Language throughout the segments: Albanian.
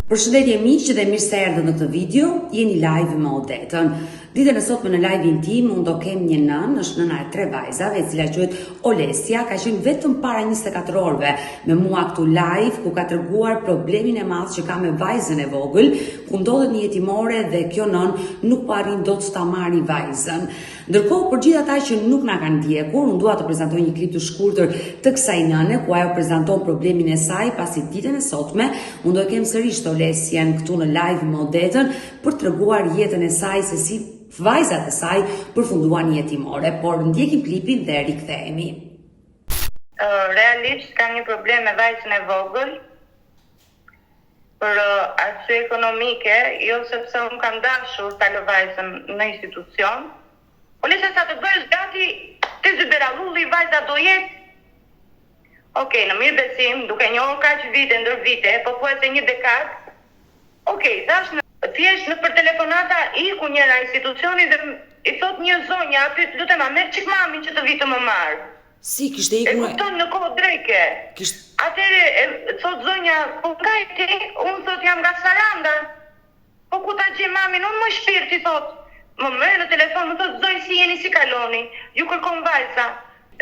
Përshëndetje miq dhe mirë se erdhët në këtë video, jeni live me Odetën. Ditën e sotme në live-in tim unë do kem një nën, është nëna e 3 vajzave, e cila quhet Olesja, ka qenë vetëm para 24 orëve me mua këtu live, ku ka treguar problemin e madh që ka me vajzën e vogël, ku ndodhet një jetimore dhe kjo nën nuk po arrin dot ta marrë vajzën. Ndërkohë, për gjithë ata që nuk na kanë ndjekur, unë dua të prezantoj një klip të shkurtër të kësaj nëne, ku ajo prezanton problemin e saj, pasi ditën e sotme unë do e kem sërish Olesjen këtu në live me Odetën për të treguar jetën e saj, se si vajzat e saj përfunduan jetimore, por ndjekim klipin dhe rikthehemi. Realisht kam një problem me vajzën e vogël për arsye ekonomike, jo sepse unë kam dashur ta lë vajzën në institucion. Olesja, sa të bësh gati të zyberallulli, vajza do jetë. Okej, në mirë besim, duke njohur kaq vite ndër vite, pothuajse një dekadë. Okej, thash thjesht në për telefonata iku njëra institucioni dhe i thot një zonja aty, lutem a merr çik mamin që të vi të më marr. Si kishte ikur? E kupton në kohë dreke. Atëre thot zonja, po nga ti? Unë thot jam nga Saranda. Po ku ta gjej mamin? Unë më shpirti thot. Më merr në telefon, më thot zonjë, si jeni, si kaloni? Ju kërkon vajza.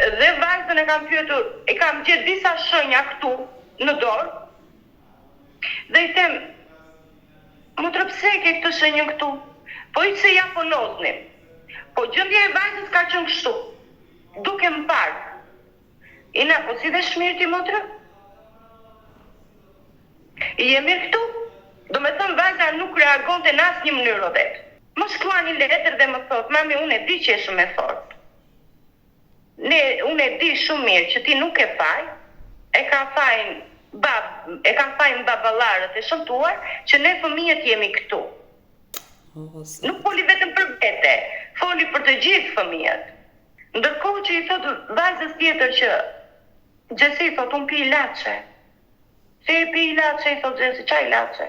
Dhe vajzën e kam pyetur, e kam gjetë disa shenja këtu në dorë. Dhe i them, më të pse ke këtë shenjën këtu? Po i se ja po lodhnim. Po gjendja e vajzës ka qenë kështu. Duke më parë. Ina, po si dhe shmirti motra? I je mirë këtu? Do me thëmë vajza nuk reagonte në asnjë mënyrë Odet. Më shkrua një letër dhe më thot, mami, unë e di që e shumë e fort. Unë e di shumë mirë që ti nuk e faj, e kam fajnë baballarët e shëmtuar që ne fëmijët jemi këtu. Nuk foli vetëm për vete, foli për të gjithë fëmijët. Ndërkohë që i thot vajzës tjetër që Gjesi, thot, unë pi ilaçe. Se i pi ilaçe, i thot Gjesi, qa ilaçe?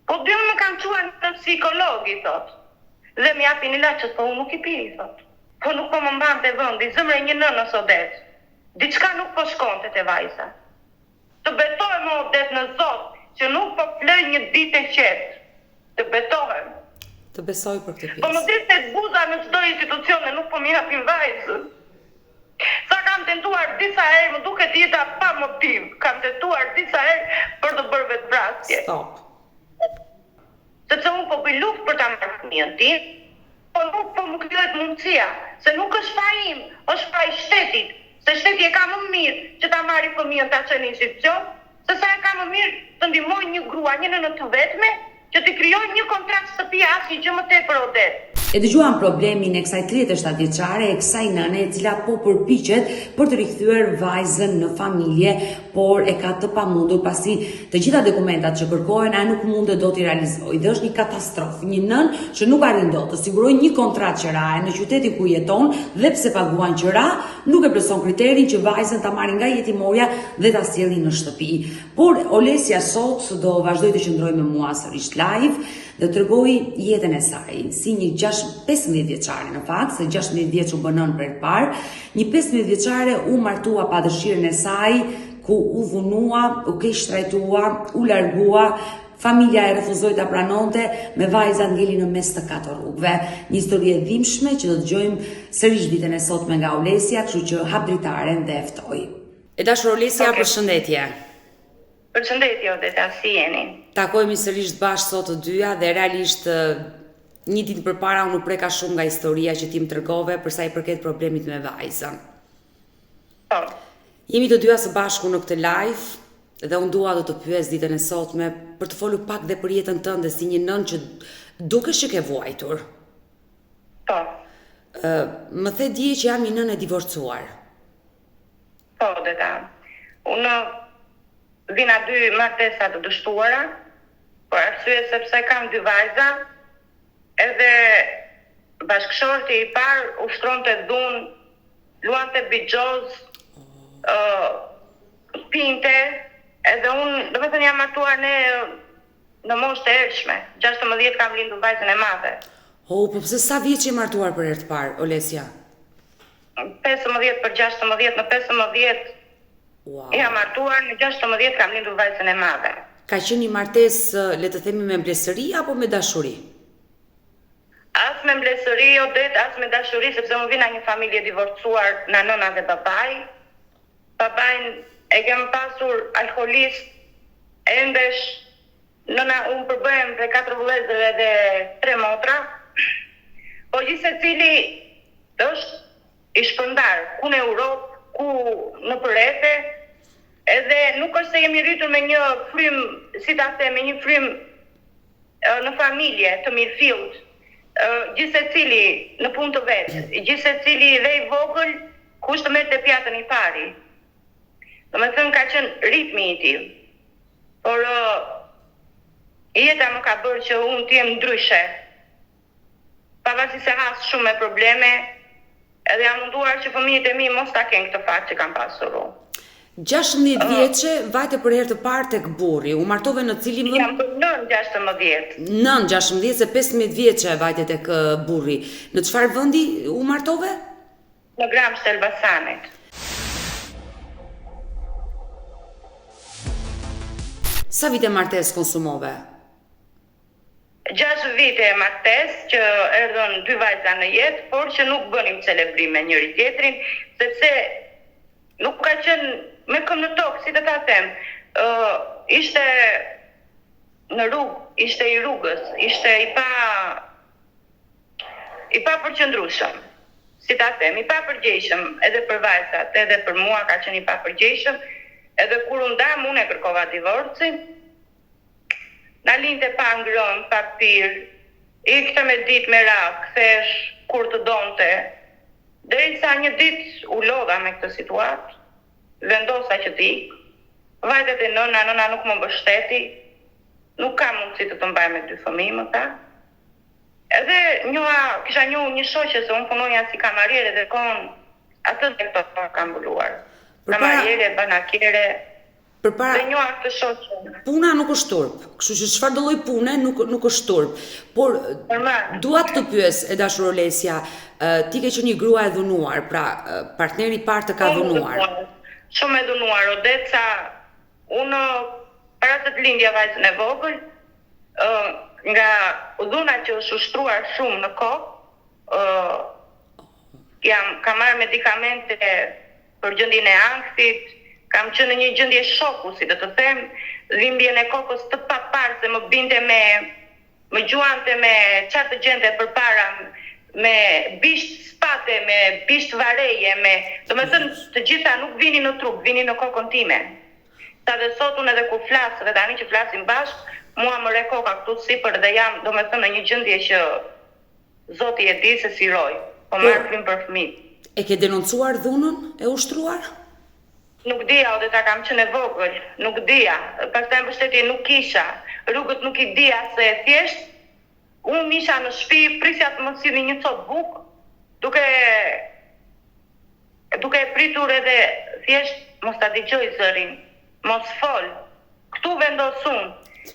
Po dy më kam quar në psikolog, i thot. Dhe më japin ilaçe, po unë nuk i pi, i thot. Po nuk po më mbante vendi, zemra e një nënë ose Odet. Diçka nuk po shkonte te vajza. Të betohem Odet në Zot që nuk po flej një ditë e qetë. Të betohem. Të besoj për këtë pjesë. Po më ditë se zbuza në çdo institucione nuk po më japin vajzën. Sa kam tentuar disa herë, më duket jeta pa motiv. Kam tentuar disa herë për të bërë vetvrasje. Stop. Sepse unë po bëj luftë për ta marrë fëmijën tim. Po nuk po më krijohet mundësia, se nuk është faji im, është faji shtetit, se shteti e ka më mirë që ta marrë fëmijën ta çojë në institucion, se sa e ka më mirë të ndihmoj një grua, një nënë të vetme, që të krijojë një kontrakt shtëpie, asnjë gjë më tepër Odet. E dëgjuam problemin e kësaj 37 vjeçare, e kësaj nëne e cila po përpiqet për të rikthyer vajzën në familje, por e ka të pamundur pasi të gjitha dokumentat që kërkohen ai nuk mundet dot i realizojë. Dhe është një katastrofë, një nën që nuk arrin dot të sigurojë një kontratë qiraje në qytetin ku jeton dhe pse paguan qira, nuk e plotson kriterin që vajzën ta marrin nga jetimorja dhe ta sjellin në shtëpi. Por Olesja sot do vazhdoj të qëndrojë me mua sërish live dhe të tregoj jetën e saj, si një 15 vjeçare në fakt, se 16 vjeç u bënon për të parë, një 15 vjeçare u martua pa dëshirën e saj, ku u vunua, u keq trajtua, u largua, familja e refuzoi ta pranonte, me vajzat ngelin në mes të katër rrugëve. Një histori e dhimbshme që do të dëgjojmë sërish ditën e sotme nga Olesja, kështu që hap dritaren dhe e ftoj. E dashur Olesja, përshëndetje. Përshëndetje Odeta, si jeni? Takojmë sërish bashkë sot të dyja dhe realisht një ditë përpara unë u preka shumë nga historia që ti më tregove për sa i përket problemit me vajzën. Po. Jemi të dyja së bashku në këtë live dhe unë dua do të pyes ditën e sotme për të folur pak dhe për jetën tënde si një nën që dukesh që ke vuajtur. Po. Më the dje që jam një nën e divorcuar. Po, Odeta. Unë vina 2 martesa të dështuara, por arsye sepse kam 2 vajza, edhe bashkëshorti i parë ushtronte dhunë, luante bigjoz, pinte, edhe unë, do me thënë jam martuar në moshë të ershme, 16 kam lindur vajzën e madhe. Po pse sa vjeç je martuar për herë të parë, Olesja? 15 për 16, në 15 jam martuar, në 16 kam lindur vajzën e madhe. Ka qenë një martesë, le të themi, me mbledhëri apo me dashuri? As me mbledhëri, as me dashuri, sepse unë vina një familje divorcuar nga nëna dhe babai. Babajn e kem pasur alkoholist, endesh, nëna unë përbëhem dhe 4 vëllezër dhe 3 motra. Po gjithse cili është i shpërndar, ku në Europë, ku në përrete, edhe nuk është se jemi rritur me një frym, si ta them, me një frym në familje të mirëfillt, gjithse cili në punë të vetë, gjithse cili dhe i vogël, kush të merr të pjatën i pari. Do me thënë ka qenë ritmi i tij. Por jeta më ka bërë që unë të jem ndryshe. Pavarësisht se has shumë me probleme, edhe jam munduar që fëmijët e mi mos ta kenë këtë fat që kam pasur unë. 16 vjeçe vajte për herë të parë tek burri. U martove në cilin vend? Jam për 9-16. 9-16 se 15 vjeçe vajte tek burri. Në çfarë vendi u martove? Në Gramsht të Elbasanit. Sa vite martesë konsumove? 6 vite e martesë që erdhën 2 vajza në jetë, por që nuk bënim celebrim me njëri tjetrin, sepse nuk ka qenë me këmbë në tokë, si të ta them. Ishte në rrugë, ishte i rrugës, ishte i pa përqëndrueshëm, si ta them, i pa përgjegjshëm, edhe për vajzat, edhe për mua ka qenë i pa përgjegjshëm, edhe kur u ndam unë e kërkova divorcin. Na linte pa ngrënë, pa pirë, ikte me ditë me radhë, kthesh kur të donte. Derisa një ditë u lodha me këtë situatë, vendosa që të ikë. Vajtet e nëna nuk më mbështeti, nuk ka mundësi të mbaj me 2 fëmijë më tha. Edhe kisha një shoqe se unë punoja si kamariere dhe kohën atë dhe këto kam mbuluar. Kamariere, banakere. Dhe një atë shoqe. Puna nuk është turp, kështu që çfarë do lloj pune nuk është turp. Por dua të pyes, e dashur Olesja, ti ke qenë një grua e dhunuar, pra partneri i parë të ka dhunuar. Shumë e dhunuar, Odeca. Unë para se të lindja vajzën e vogël, nga dhuna që është ushtruar shumë në kohë, kam marrë medikamente për gjendjen e ankthit. Kam qenë në një gjendje shoku, si të them, dhimbjen e kokës të paparë se më binte më gjuante me çfarë të gjente përpara, me bisht spate, me bisht vareje, domethënë të gjitha nuk vinin në trup, vinin në kokën time. Sa dhe sot unë edhe kur flas, dhe tani që flasim bashkë, mua më re koka këtu sipër dhe jam, domethënë në një gjendje që Zoti e di se si roj, po marr frymë për fëmijë. E ke denoncuar dhunën e ushtruar? Nuk dija, dhe ta kam qenë e vogël, nuk dija, pastaj mbështetje nuk kisha, rrugët nuk I dija se thjesht, unë isha në shtëpi, prisja të më sillni një copë bukë, duke pritur edhe thjesht mos ta dëgjoj zërin, mos fol, këtu vendosun,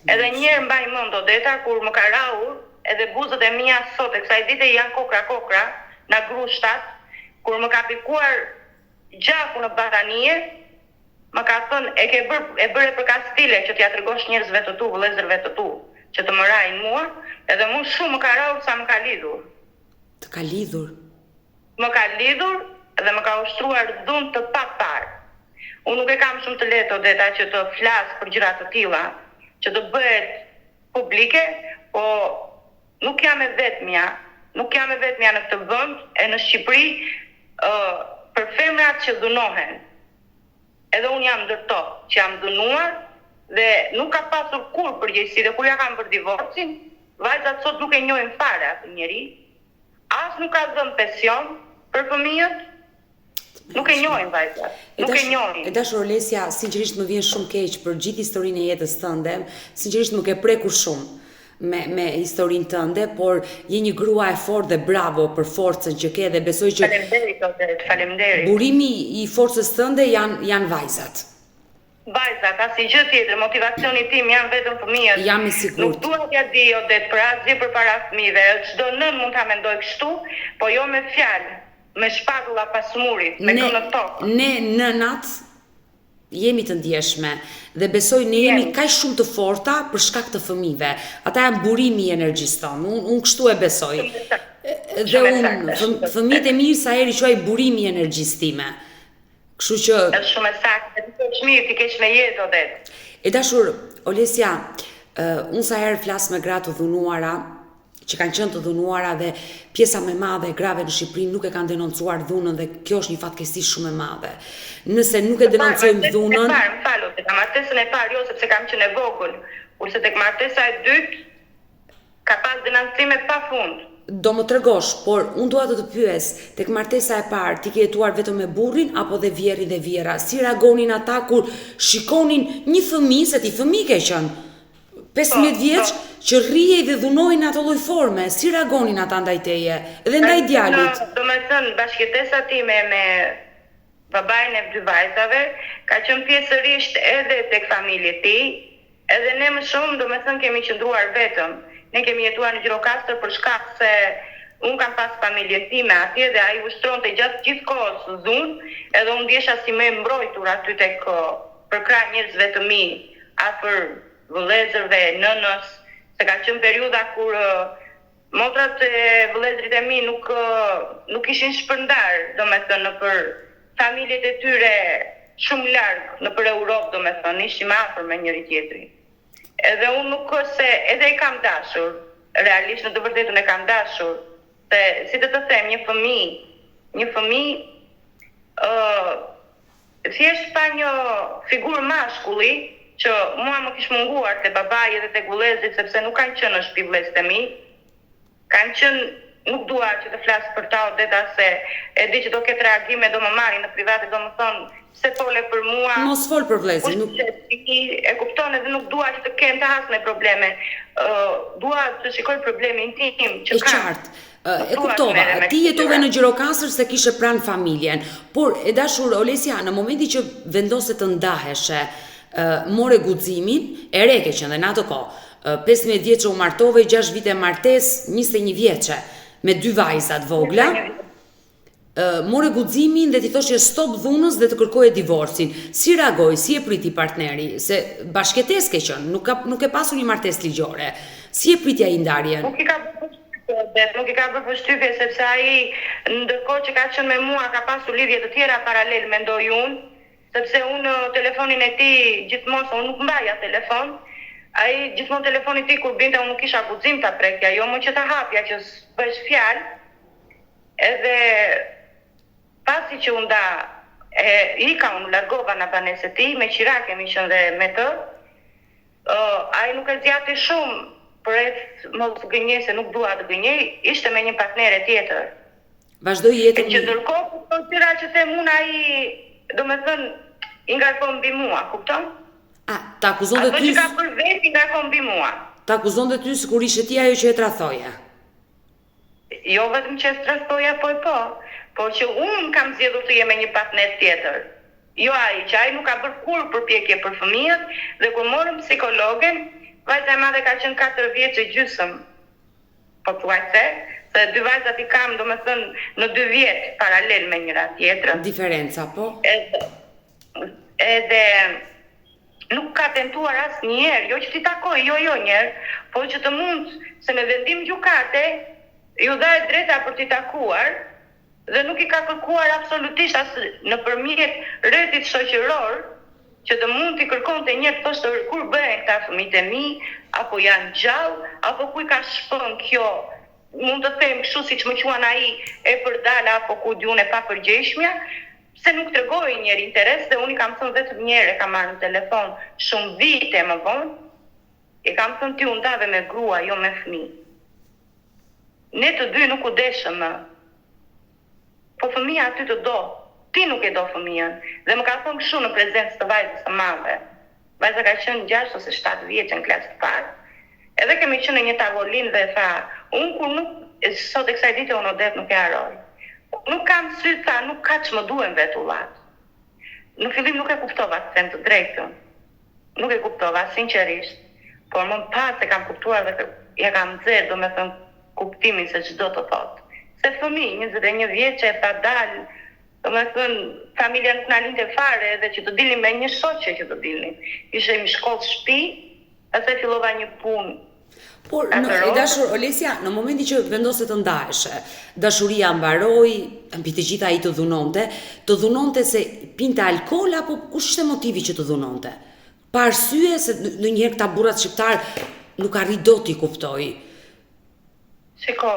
edhe njerë mbaj mend Odeta kur më ka rahur, edhe buzët e mia sot e kësaj dite janë kokra, na grushtat, kur më ka pikuar gjaku në batanie, më ka thënë e bëre për kastile që t'ja tregosh njerëzve të tu, vëllezërve të tu, që të më rajnë mua, edhe mu shumë më ka rahur sa më ka lidhur. Të ka lidhur? Më ka lidhur dhe më ka ushtruar dhunë të paparë. Unë nuk e kam shumë të lehtë Odeta që të flas për gjëra të tilla, që të bëhet publike, po nuk jam e vetmja në këtë vend e në Shqipëri për femrat që dhunohen. Edhe unë jam ndërto që jam dhunuar dhe nuk ka pasur kur përgjegjësi dhe kur ja kam për divorcin, vajzat sot nuk e njohin fare atë njeri, as nuk ka dhënë pension për fëmijët, nuk e njohin vajzat, nuk e njohin. E dashur Olesja, sinqerisht më vjen shumë keq për gjithë historinë e jetës tënde, sinqerisht më ke prekur shumë me historinë tënde, por je një grua e fortë dhe bravo për forcën që ke dhe besoj që Faleminderit. Burimi I forcës tënde janë vajzat. Vajzat, asnjë gjë tjetër, motivacioni tim janë vetëm fëmijët. Jam I sigurt. Nuk dua t'ja di Odet për asgjë përpara fëmijëve. Çdo nën mund ta mendoj kështu, po jo me fjalë, me shpatulla pas murit, me këmbë në tokë. Ne nënat jemi të ndjeshme dhe besoj ne jemi kaq shumë të forta për shkak të fëmijëve. Ata janë burimi i energjisë tonë. Unë kështu e besoj. Dhe unë fëmijët e mirë sa herë quaj burimi i energjisë time. Kështu që është shumë e saktë, ti mirë, ti kesh me jetë Odet. E dashur, Olesja, unë sa herë flas me gra të dhunuara, që kanë qenë të dhunuara dhe pjesa më e madhe e grave në Shqipëri nuk e kanë denoncuar dhunën dhe kjo është një fatkeqësi shumë e madhe. Nëse nuk e denoncojmë dhunën, më falo, tek martesën e parë jo sepse kam qenë e vogël, kurse tek martesa e dytë ka pas denoncime pafund. Do më tregosh, por unë dua të pyes, tek martesa e parë ti ke jetuar vetëm me burrin apo dhe vjerrin dhe vjera? Si reagonin ata kur shikonin një fëmijë, se ti fëmijë ke qenë 15 vjeç, që rrihej dhe dhunoi në ato lloj forme? Si reagonin ata ndaj teje dhe ndaj djalit? Domethënë bashkëtesa time me babain e 2 vajzave ka qenë pjesërisht edhe tek familja e tij, edhe ne më shumë domethënë kemi qëndruar vetëm. Ne kemi jetuar në Gjirokastër për shkak se unë kam pas familjen time atje dhe ai ushtronte gjatë gjithë kohës dhunë, edhe unë ndjesha si më e mbrojtur aty tek për krah njerëzve të mi, afër vëllezërve, nënës, se ka qenë periudha kur motrat e vëllezërit e mi nuk ishin shpërndar, domethënë nëpër familjet e tyre shumë larg, nëpër Europë, domethënë ishim afër me njëri tjetrin. Edhe unë nuk se edhe e kam dashur, realisht në të vërtetën e kam dashur, se si të them, një fëmijë thjesht pa një figurë mashkulli që mua më kish munguar te babai edhe te vëllezrit sepse nuk kanë qenë në shtëpi vëllezërit e mi. Kanë qenë, nuk dua që të flas për ta Odeta se e di që do ketë reagime, do më marrin në private, do më thonë se fole për mua. Mos fol për vëllezrin, nuk e kupton edhe nuk dua që të kem të hasme probleme. Dua të shikoj problemin tim që kam. E qartë. E kuptova, ti jetove në Gjirokastër se kishe pranë familjen, por e dashur Olesja, në momentin që vendose të ndaheshe, more guximin, e re ke qenë dhe në ato kohë. 15 vjeçë u martove, 6 vite martesë, 21 vjeçë, me 2 vajzat vogla. More guximin dhe ti thoshje stop dhunës dhe të kërkoje divorcin. Si reagoi, si e priti partneri? Se bashkëtesë ke qenë, nuk e pasur një martesë ligjore. Si e priti ai ndarjen? Nuk i ka bërë përshtypje sepse ai ndërkohë që ka qenë me mua ka pasur lidhje të tjera paralel, mendoj unë, sepse unë telefonin e tij gjithmonë, unë nuk mbaja telefon. Ai gjithmonë telefoni i tij kur binte unë nuk kisha guxim ta prekja, jo më që ta hapja që bësh fjalë. Edhe pasi që unë unë largova në banesë e tij, me qira kemi qenë dhe me të, ai nuk e zgjati shumë për mos gënjej se nuk dua të gënjej, ishte me një partnere tjetër. Vazhdoi jetën. Që ndërkohë konsidera që them unë ai, domethënë, i ngarkon mbi mua, kupton? Ta akuzonte ty. Ato që ka për vetë i ngarkon mbi mua. Ta akuzonte ty sikur ishe ti ajo që e tradhoje. Jo vetëm që e tradhoja, por që unë kam zgjedhur të jem me një partner tjetër. Jo ai, që ai nuk ka bërë kur përpjekje për fëmijët dhe kur morëm psikologen, vajza e madhe ka qenë 4 vjeç e gjysmë. Po thuajse, se 2 vajzat i kam, domethënë, në 2 vjet paralel me njëra tjetrën. Diferenca, po? Edhe nuk ka tentuar asnjëherë, jo që ti takoj, jo njerë, po që të mund, se me vendim gjykate, ju dha e drejta për t'i takuar, dhe nuk i ka kërkuar absolutisht as nëpërmjet rrjetit shoqëror, që të mund t'i kërkonte njerë të thoshte kur bëhen këta fëmijët e mi, apo janë gjallë, apo ku i ka shpën kjo, mund të them kështu siç më quan ai e përdala apo ku diun e papërgjeshmja, se nuk tregoi njëri interes dhe unë i kam thënë vetëm një herë, kam marrë në telefon shumë vite më vonë, i kam thënë ti u ndave me grua, jo me fëmijë. Ne të dy nuk u deshëm më. Po fëmija aty të do. Ti nuk e do fëmijën. Dhe më ka thënë kështu në prezencë të vajzës së madhe. Vajza ka qenë 6 ose 7 vjeçë në klasë të parë. Edhe kemi qenë në një tavolinë dhe tha, unë kur nuk, sot e kësaj dite unë Odet nuk e haroj. Nuk kam sy, tha, nuk ka që më duhen vetullat. Në fillim nuk e kuptova të them të drejtën. Nuk e kuptova, sinqerisht. Por më pas e kam kuptuar dhe ja kam nxjerrë, domethënë, kuptimin se çdo të thotë. Se fëmijë 21 vjeçë e pa dalë Domethënë, familja nuk na linte fare edhe që të dilnim me një shoqe që të dilnim. Ishim shkollë shtëpi, pastaj fillova një punë. Por e dashur Olesja, në momentin që vendose të ndaheshe, dashuria mbaroi, mbi të gjitha ai të dhunonte se pinte alkool apo kush ishte motivi që të dhunonte? Pa arsye se ndonjëherë këta burrat shqiptar nuk arrin dot i kuptoj. Shiko,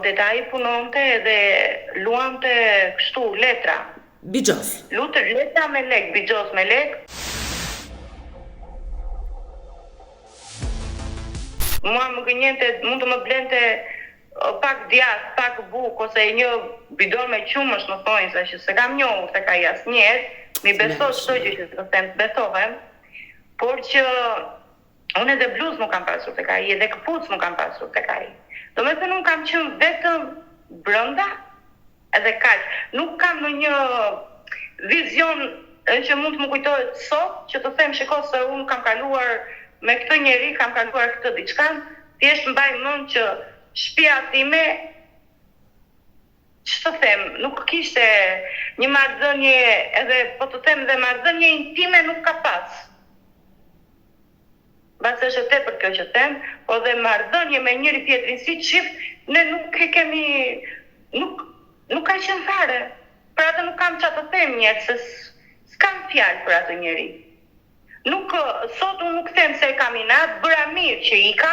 detaj punonte edhe luante kështu letra. Bixhos. Lutër letra me lek, bixhos me lek. Mua më gënjente, mund të më blente pak djath, pak buk, ose një bidon me qumësh, më thonjë, se që se kam njohur se ka asnjëherë, mi beso çdo gjë që të them, besohem, por që unë edhe bluz nuk kam pasur tek ai, edhe këpucë nuk kam pasur tek ai. Domethënë unë kam qenë vetëm brenda edhe kaq. Nuk kam ndonjë vizion që mund të më kujtohet sot që të them shiko se unë kam kaluar me këtë njeri, kam kaluar këtë diçka, thjesht mbaj mend që shtëpia time ç'të them, nuk kishte një marrëdhënie, edhe po të them dhe marrëdhënie intime nuk ka pas. Base është tepër kjo që them, po dhe marrëdhënie me njëri tjetrin si çift, ne nuk e kemi, nuk ka qenë fare. Për atë nuk kam çfarë të them njerëz, se s'kam fjalë për atë njeri. Sot unë nuk them se e kam inat, bëra mirë që ika,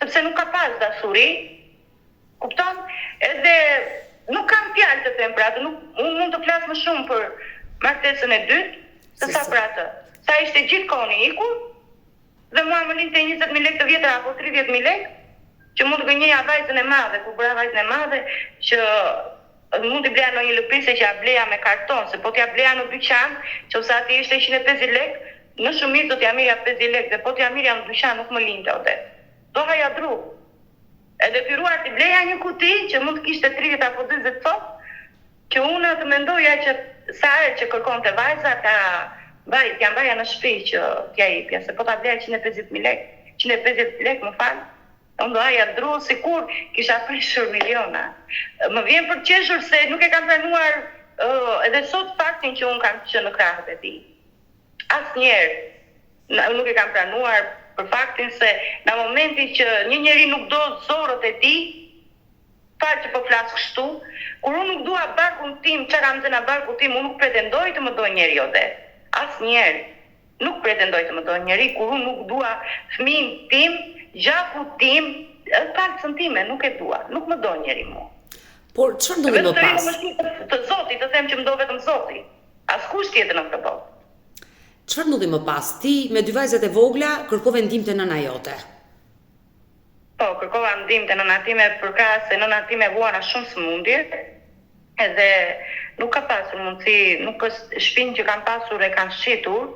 sepse nuk ka pas dashuri. Kupton? Edhe nuk kam fjalë të them për atë, unë mund të flas më shumë për martesën e dytë, se sa për atë. Sa ishte gjithkohon i ikur, dhe mua më linte 20.000 lekë të vjetra apo 30.000 lekë, që mund të gënjeja vajzën e madhe, kur bëra vajzën e madhe, që mund të bleja në një lëpise që ja bleja me karton, se po t'ja bleja në dyqan, që ose ati ishte 150 lekë, në shumicë do t'ja mirja 50 lekë, dhe po t'ja mirja në dyqan nuk më linte ote. Do haja dru. Edhe filluar t'i bleja një kuti, që mund të kishte 30 apo 40 sot, që unë të mendoja që sa herë që kërkon të vajza, t'ja mbaja në shtëpi që t'ja jepja, se po t'a bleja 150.000 lekë, 150 lekë më falë, unë do haja dru sikur kisha prishur miliona. Më vjen për qeshur se nuk e kam pranuar edhe sot faktin që unë kam qenë në krahët e tij. Asnjëherë nuk e kam pranuar për faktin se në momentin që një njeri nuk do zorët e tij, falë që po flas kështu, kur unë nuk dua barkun tim, çka kam thënë barkun tim, unë nuk pretendoj të më doj njeri jote. Asnjëherë nuk pretendoj të më doj njeri, kur unë nuk dua fëmijën tim, gjaku tim, palcën time, nuk e dua, nuk më do njeri mua. Por çfarë ndodhi më pas? Të Zotit, të them që më do vetëm Zoti. Askush tjetër në këtë botë. Çfarë ndodhi më pas? Ti me dy vajzat e vogla kërkove ndihmë te nëna jote. Po, kërkova ndihmë te nëna time përkatëse se nëna time vuana shumë sëmundje, edhe nuk ka pasur mundësi, nuk është shtëpinë që kanë pasur e kanë shitur,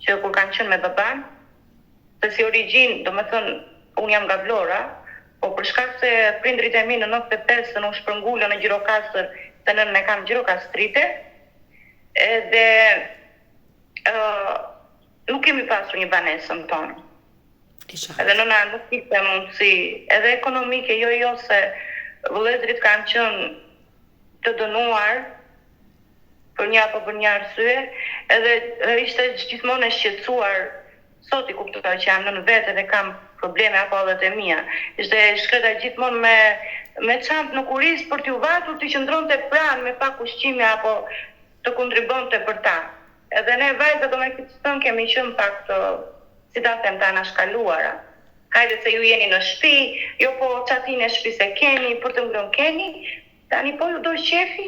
që kur kanë qenë me baban, se si origjinë, domethënë unë jam nga Vlora, po për shkak se prindrit e mi në 95 në u shpërngulën në Gjirokastër, se nënën e kam Gjirokastrite, edhe nuk kemi pasur një banesën tonë. Edhe nëna nuk kishte mundësi, edhe ekonomike, jo se vëllezërit kanë qenë të dënuar për një apo për një arsye, edhe ishte gjithmonë e shqetësuar. Sot i kuptoj që jam në vetë dhe kam probleme apo edhe të mia. Ishte shkreta gjithmonë me çantë në kuriz për t'u vatur të qëndronte pranë me pak ushqime apo të kontribonte për ta. Edhe ne vajzat domethënë kemi qenë pak të, si ta them, të anashkaluara. Hajde se ju jeni në shtëpi, jo po çatin e shtëpisë e keni, për të ngrënë keni, tani po ju do qefi,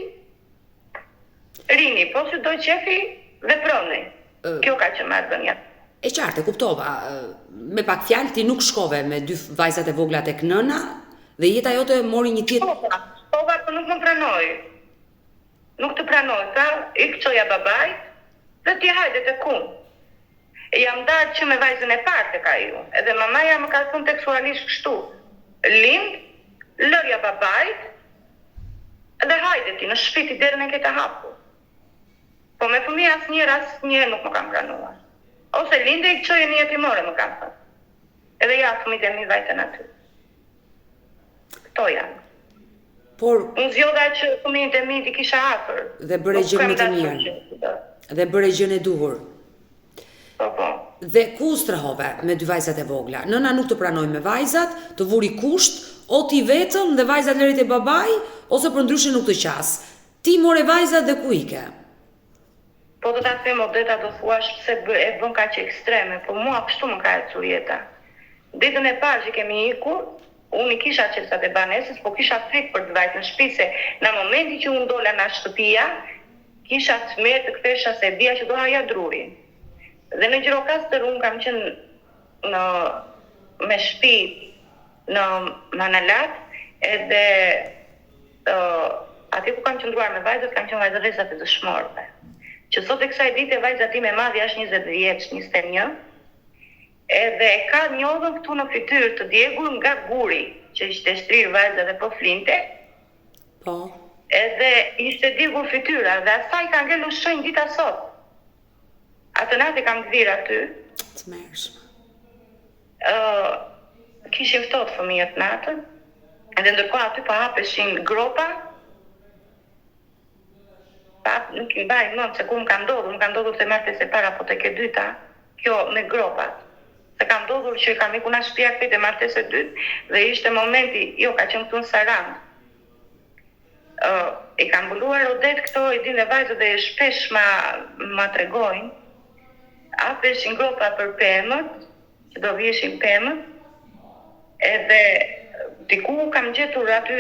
rini, po ju do qefi, veproni. Kjo ka qenë marrëdhënia. E qartë, kuptova. Me pak fjalë ti nuk shkove me dy vajzat e vogla tek nëna dhe jeta jote mori një tjetër. Shkova, po nuk më pranoi. Nuk të pranoi, ta i këçoja babait dhe ti hajde tek unë. E jam dalë që me vajzën e parë tek ai. Edhe mamaja më ka thënë tekstualisht kështu. Lind, lërja babait, edhe hajde ti në shtëpi ti derën e ke të hapur. Po me fëmijë asnjëherë nuk më kanë pranuar. Ose linde i këqoje një jetimore, më kam thënë. Edhe ja, fëmijët e mi vajten aty. Këto janë. Por unë zgjodha që fëmijët e mi t'i kisha afër. Dhe bëre gjë më të mirë. Dhe bëre gjën e duhur. Po. Dhe ku strehove me dy vajzat e vogla? Nëna nuk të pranoi me vajzat, të vuri kusht, o ti vetëm dhe vajzat lëri te babai, ose për ndryshe nuk të qas. Ti more vajzat dhe ku ike? Po do ta them Odeta, do thuash pse e bën kaq ekstreme, po mua kështu më ka ecur jeta. Ditën e parë që kemi ikur, unë i kisha çelësat e banesës, po kisha frikë për të vajtë në shtëpi se në momentin që unë dola nga shtëpia, kisha tmerr të kthesha se dia që do haja drurin. Dhe në Gjirokastër unë kam qenë me shtëpi në Manalat, edhe aty ku kam qëndruar me vajzat, kam qenë vajzëresat e dëshmorëve. Që sot e kësaj dite vajza time e madhja është 20 vjeç, 21, edhe e ka njodhën këtu në fytyrë të djegur nga guri, që ishte shtrirë vajza dhe po flinte. Po. Edhe ishte djegur fytyra dhe asaj ka ngelur shenjë dita sot. Atë natë kam gdhir aty. Të mërshme. Kishin ftohtë fëmijët natën, edhe ndërkohë aty po hapeshin gropa. Nuk i mbaj mend se ku më ka ndodhur te martesa e para apo tek e dyta, kjo me gropat. Se ka ndodhur që kam ikur në shtëpia këtej te martesa e dytë dhe ishte momenti, jo ka qenë këtu në Sarand. I kam mbuluar Odet këto, i dinë vajzët dhe shpesh ma tregojnë. Hapeshin gropa për pemët, që do vjeshin pemët, edhe diku kam gjetur aty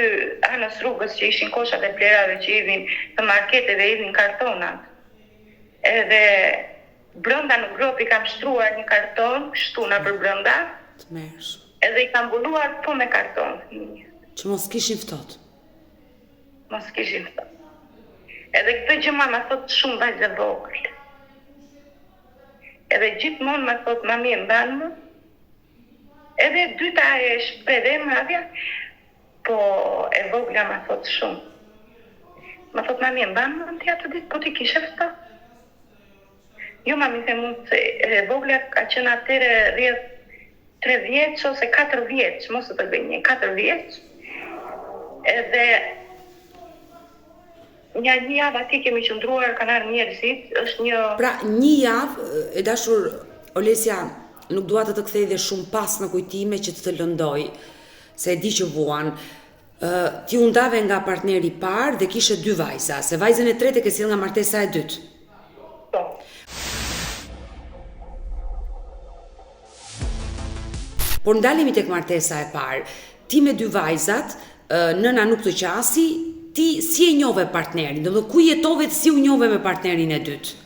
anës rrugës që ishin koshat e plerave që ivin të marketeve, ivin kartonat. Edhe brenda në gropi kam shtruar një karton, kështu na për brenda. Të mërsh. Edhe i kam mbuluar po me karton. Që mos kishin ftohtë. Mos kishin ftohtë. Edhe këtë gjë ma thot shumë vajzë vogël. Edhe gjithmonë ma thot mami e mban më. Edhe dyta e shpede madhja, po e vogla ma thot shumë. Ma thot mami e mban më në atë ditë, po ti kishe ftohtë. Jo mami the mund se e vogla ka qenë atere rreth 3 vjeç ose 4 vjeç, mos e të gënjej, 4 vjeç. Edhe një javë aty kemi qëndruar, kanë ardhur njerëzit, është një... Pra, një javë, e dashur Olesja, nuk dua të kthej dhe shumë pas në kujtime që të lëndoj, se e di që vuan. Ti u ndave nga partneri i parë dhe kishe 2 vajza, se vajzën e tretë e ke sjell nga martesa e dytë. Po. Por ndalemi tek martesa e parë. Ti me 2 vajzat, nëna nuk të qasi, ti si e njove partnerin? Do të ku jetove të si u njove me partnerin e dytë?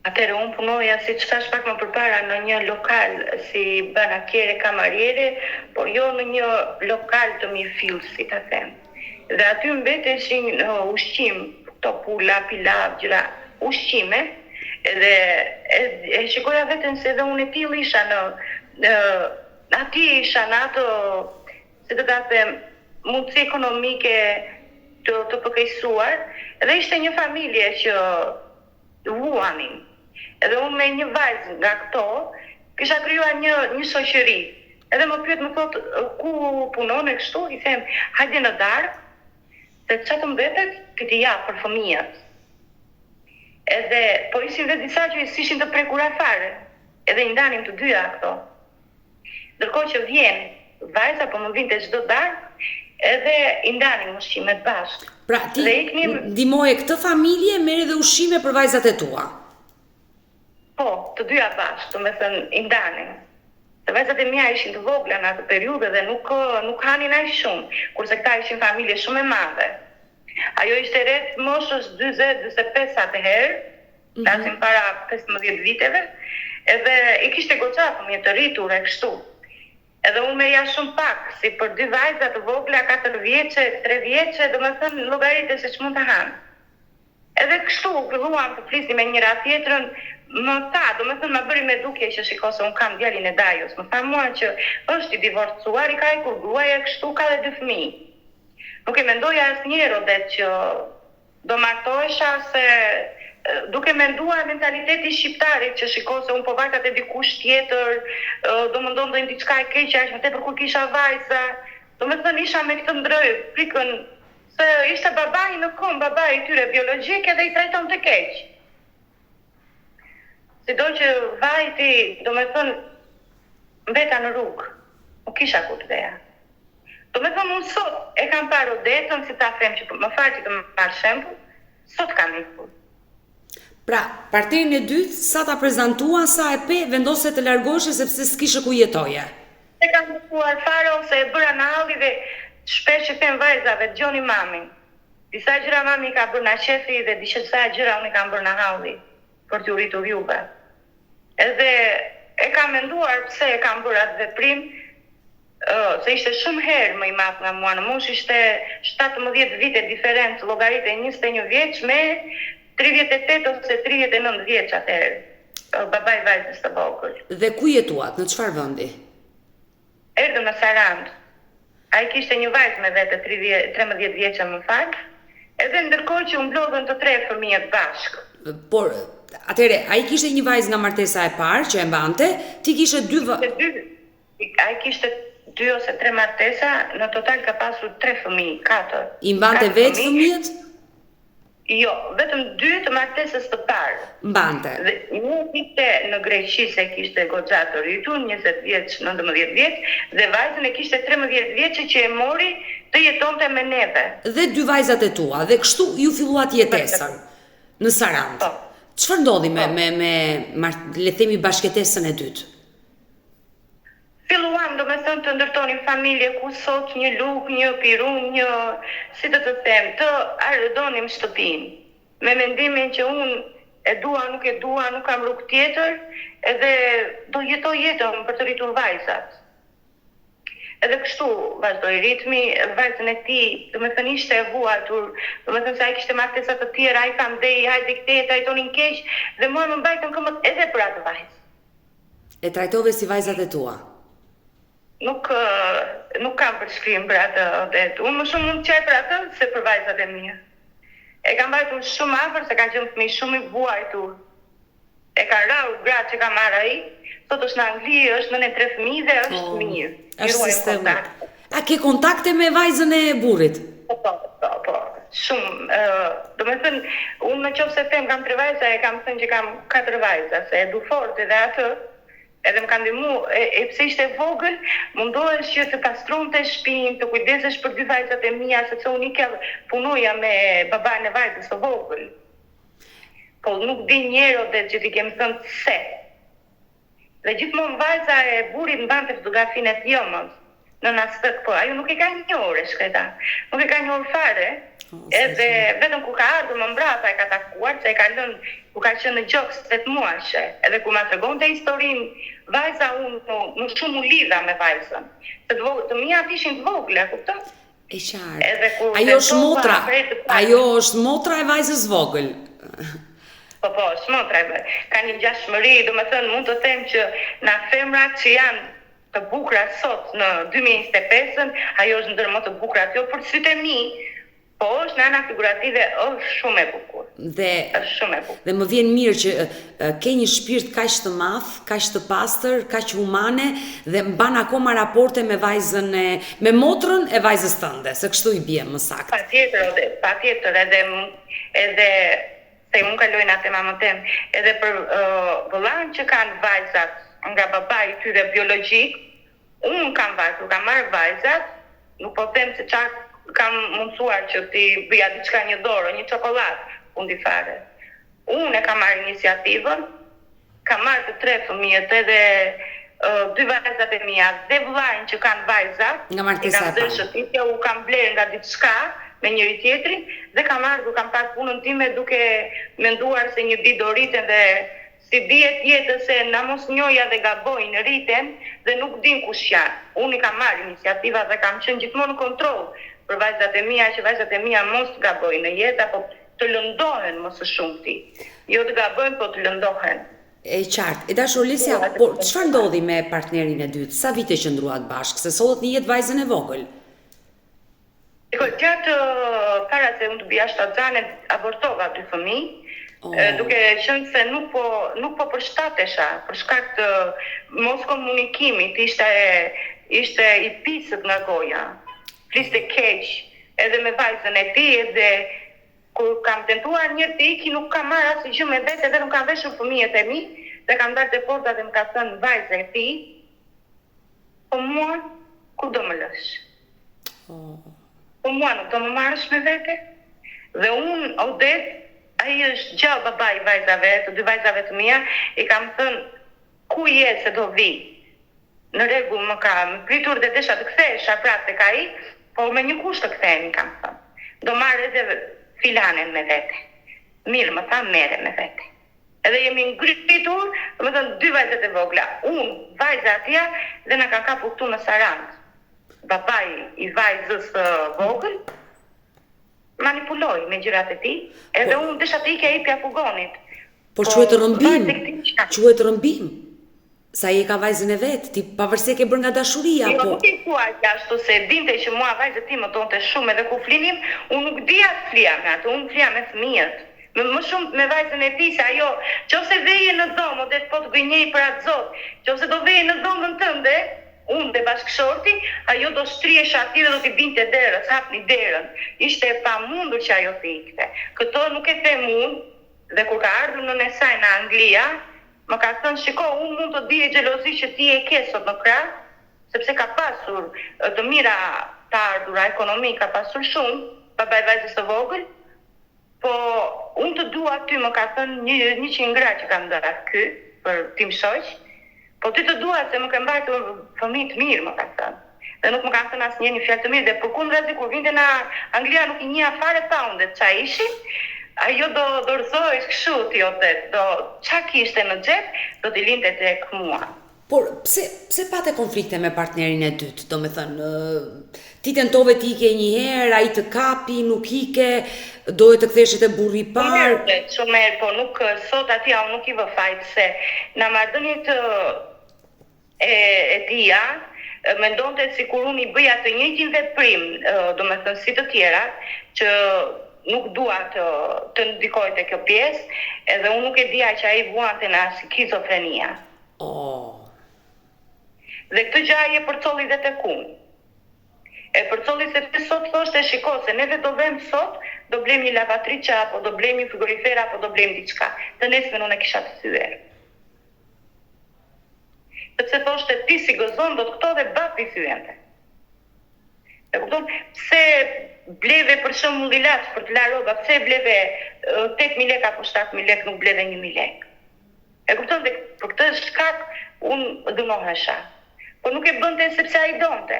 Atëherë unë punoja, si që thash pak më përpara, në një lokal si banakjere, kamariere, por jo në një lokal të mirëfillës, si ta them. Dhe aty mbeteshin ushqim, këto pula, pilav, gjëra, ushqime, dhe e shikoja vetën se dhe unë e tillë isha aty isha në ato, si të ta them, mundësi ekonomike të përkeqësuar, dhe ishte një familje që vuanin. Edhe unë me një vajzë nga këto, kisha krijuar një shoqëri. Edhe më pyet, më thot, ku punon e kështu? I them, hajde në darkë, se çfarë mbetet, këti jap për fëmijët. Edhe po ishin vetë disa që ishin të prekura fare. Edhe i ndanim të dyja këto. Ndërkohë që vjen vajza, po më vinte çdo darkë, edhe i ndanim ushqimet bashkë. Pra ti ndihmoje këtë familje, merre dhe ushqime për vajzat e tua. Po, të dyja bashkë, do me thënë, i ndanin. Se vajzat e mia ishin të vogla në atë periudhë dhe nuk hanin aq shumë, kurse këta ishin familje shumë e madhe. Ajo ishte rreth moshës 40-45 atëherë, dasim para 15 viteve, edhe i kishte goxha fëmijë të rritur e kështu. Edhe unë merja shumë pak, si për 2 vajza të vogla, 4 vjeçe, 3 vjeçe, do me thënë llogaritë se ç'mund të hanë. Edhe kështu filluam të flisnim me njëra tjetrën, më tha, do me thënë, më bëri me dukje që shiko se unë kam djalin e Dajos. Më tha mua që është i divorcuar, i ka ikur gruaja kështu, ka dhe 2 fëmijë. Nuk e mendoja asnjëherë Odet që do martohesha, se duke menduar mentaliteti shqiptarit që shiko se unë po vajta te dikush tjetër, do më ndonjë diçka e keqe, aq më tepër kur kisha vajza, Do me thënë isha me këtë ndroj frikën se ishte babai në kom, babai i tyre biologjik edhe i trajton të keq. Si do që vajti, do me thënë, mbeta në rrugë, nuk kisha ku të veja. Do me thëmë unë sot e kam parë Odetën, si ta them që më farë që të më parë shembull, sot kam ikur. Pra, partnerin e dytë, sa ta prezentua, sa e pe, vendose të largoshe sepse s'kishe ku jetoje. E kam mësuar fare ose e bëra në halli dhe shpesh që them vajzave, dëgjoni mamin. Disa gjëra mami ka bërë në qefi dhe disa gjëra unë i kam bërë në halli për t'ju rritur juve. Edhe e kam menduar pse e kam bërë atë veprim, se ishte shumë herë më i madh nga mua, në moshë ishte 17 vite diferencë, llogaritë 21 vjeç me 38 ose 39 vjeç atëherë. Babai vajzës të vogël. Dhe ku jetuat? Në çfarë vendi? Erdëm në Sarand. Ai kishte një vajzë me vete 13 vjeçë më fal. Edhe ndërkohë që u mblodhen të 3 fëmijët bashkë. Por atëre, ai kishte një vajzë nga martesa e parë që e mbante, ti kishe 2 Ai kishte 2 ose 3 martesa, në total ka pasur 3 fëmijë, 4. I mbante vetë fëmijët? Jo, vetëm 2 të martesës të parë. Mbante. Dhe një kishte në Greqi se kishte goxha të rritur, 20 vjeç, 19 vjeç, dhe vajzën e kishte 13 vjeçë që e mori të jetonte me neve. Dhe 2 vajzat e tua, dhe kështu ju filluat jetesën në Sarand. Çfarë ndodhi me le themi bashkëtesën e dytë? Filluam, do me thënë, të ndërtonim familje ku sot një luk, një pirun, një, si të them, të arredonim shtëpinë. Me mendimin që unë e dua, nuk kam rrugë tjetër, edhe do jetoj jetën për të rritur vajzat. Edhe kështu vazhdoi ritmi, vajzën e tij, do me thënë ishte e vuatur, do me thënë se ai kishte martesa të tjera, ai kam dej, hajde këtej, trajtonin keq, dhe mua më mbajtën këmbët edhe për atë vajzë. E trajtove si vajzat e tua? Nuk kam përshkrim për atë. Unë më shumë mund të qaj për atë se për vajzat e mia. E kam mbajtur shumë afër se ka qenë fëmijë shumë i vuajtur. E ka rrahur gratë që ka marrë ai. Sot është në Angli, është në 3 fëmijë dhe është mirë. Është sistem. A ke kontakte me vajzën e burrit? Po. Shumë. Do me thënë, unë në qoftë se them kam 3 vajza, e kam thënë që kam 4 vajza, se e du fort edhe atë. Edhe më kanë ndihmu, pse ishte vogël, mundohesh që të pastronte shtëpinë, të kujdesesh për 2 vajzat e mia, sepse unë punoja me babain e vajzës së vogël. Po nuk di njëherë dhe që ti kemi thënë pse. Dhe gjithmonë vajza e burrit mbante fotografinë e thjomës në nastë, po ajo nuk e ka njohur shkreta. Nuk e ka njohur fare. Edhe vetëm ku ka ardhur më mbrapa e ka takuar, se e ka lënë ku ka qenë në gjoks 8 muajshe. Edhe ku ma tregonte historinë, vajza unë nuk shumë u lidha me vajzën. Të mia ishin të vogla, kupton? E qartë. Ajo është motra e vajzës vogël. Po, është motra e vajzës. Ka një ngjashmëri, do me thënë, mund të them që na femrat që janë të bukura sot në 2025-ën, ajo është ndër më të bukurat jo për sytë e mi, po është në ana figurative është shumë e bukur. Dhe më vjen mirë që ke një shpirt kaq të madh, kaq të pastër, kaq humane dhe mban akoma raporte me vajzën me motrën e vajzës tënde, se kështu i bie më saktë. Patjetër, edhe se unë kaloj në atë më tem, edhe për vëllain që kanë vajzat nga babai i tyre biologjik, unë kam marrë vajzat, nuk po them se çfarë kam mundsuar që ti bëja diçka një dorë, një çokoladë, fundi fare. Unë e kam marrë iniciativën, kam marrë të 3 fëmijët edhe 2 vajzat e mia dhe vëllain që kanë vajzat, nga martesa e parë. U kam blerë nga diçka me njëri tjetrin dhe kam parë punën time duke menduar se një ditë do rriten dhe si dihet jetës se na mos njoja dhe gabojnë rriten dhe nuk din kush janë. Unë i kam marrë iniciativa dhe kam qenë gjithmonë në kontroll për vajzat e mia, që vajzat e mia mos të gabojnë në jetë apo të lëndohen më së shumti. Jo të gabojnë, po të lëndohen. E qartë. E dashur Lisja, por çfarë ndodhi me partnerin e dytë? Sa vite qëndruat bashkë? Se sollët një jetë vajzën e vogël. Gjatë para se unë të bija shtatzane, abortova 2 fëmijë. Duke qenë se nuk po përshtatesha për shkak të mos komunikimit, ishte i pisët nga goja. fliste keq edhe me vajzën e tij, edhe kur kam tentuar një të iki, nuk kam marrë asnjë gjë me vete dhe nuk kam veshur fëmijët e mi, dhe kam dalë te porta dhe më ka thënë vajza e tij, po mua ku do më lësh? Po mua nuk do më marrësh me vete? Dhe unë, Odet, ai është gjallë babai i vajzave, të dy vajzave të mia, i kam thënë ku je se do vi. Në rregull, më ka pritur dhe desha të kthehesha prapë tek ai, por me një kusht të kthehemi, kam thënë. Do marrë edhe filanen me vete. Mirë, më tha, merre me vete. Edhe jemi ngritur, domethënë dy vajzat e vogla, unë, vajza atja, dhe na ka kapur këtu në Sarandë. Babai i vajzës vogël manipuloi me gjërat e tij, edhe unë desha të ikja ipja fugonit. Por quhet rrëmbim. Quhet rrëmbim. Sa i ka vajzën e vet, ti pavarësisht e ke bërë nga dashuria, jo, po. Nuk e thua ashtu se dinte që mua vajza tim më donte shumë edhe kur flinim, unë nuk dija të flia me atë, unë flia me fëmijët. Më shumë me vajzën e tij se ajo, nëse veje në dhomë, dhe po të gënjej për atë zot, nëse do veje në dhomën tënde, unë dhe bashkëshorti, ajo do shtrihesh aty dhe do t'i binte derës, hapni derën. Ishte e pamundur që ajo të ikte. Këto nuk e them unë, dhe kur ka ardhur në nesaj në Anglia, më ka thënë, shiko, unë mund të dije xhelozi që ti e ke sot në krah, sepse ka pasur të mira të ardhura ekonomik, ka pasur shumë, babai vajzës së vogël, po unë të dua ty, më ka thënë 100 gra që kam dhënë ky për tim shoq. Po ti të dua se më ke mbajtur fëmijë të mirë, më ka thënë. Dhe nuk më kanë thënë asnjë një fjalë të mirë, dhe përkundrazi kur vinte në Anglia nuk i njeh fare poundet ç'a ishin. Ajo do dorëzohesh kështu ti Odet, ç'a kishte në xhep, do t'i linte tek mua. Por pse pate konflikte me partnerin e dytë? Domethënë, ti tentove të ike një herë, ai të kapi, nuk ike, doje të ktheshet e burri i parë. Shumë herë, po nuk sot atje unë nuk i vë fajt se në marrëdhëniet e tia mendonte sikur unë i bëja të njëjtin veprim, domethënë si të tjerat, që nuk dua të ndikoj te kjo pjesë, edhe unë nuk e dija që ai vuante në skizofrenia. Dhe këtë gjë ai e përcolli dhe tek unë. E përcolli sepse sot thoshte, shiko, se neve do vëm sot, do blem një lavatriçe, apo do blem një frigorifer, apo do blem diçka. Të nesër unë e kisha të thyer. Sepse thoshte, ti si gëzon, do të këto dhe babi thyente. E kupton? Pse bleve për shembull ilaç për të la rroba, pse bleve 8.000 lekë apo 7.000 lekë, nuk bleve 1.000 lekë. E kupton? Dhe për këtë shkak unë dënohesha. Po nuk e bënte sepse ai donte.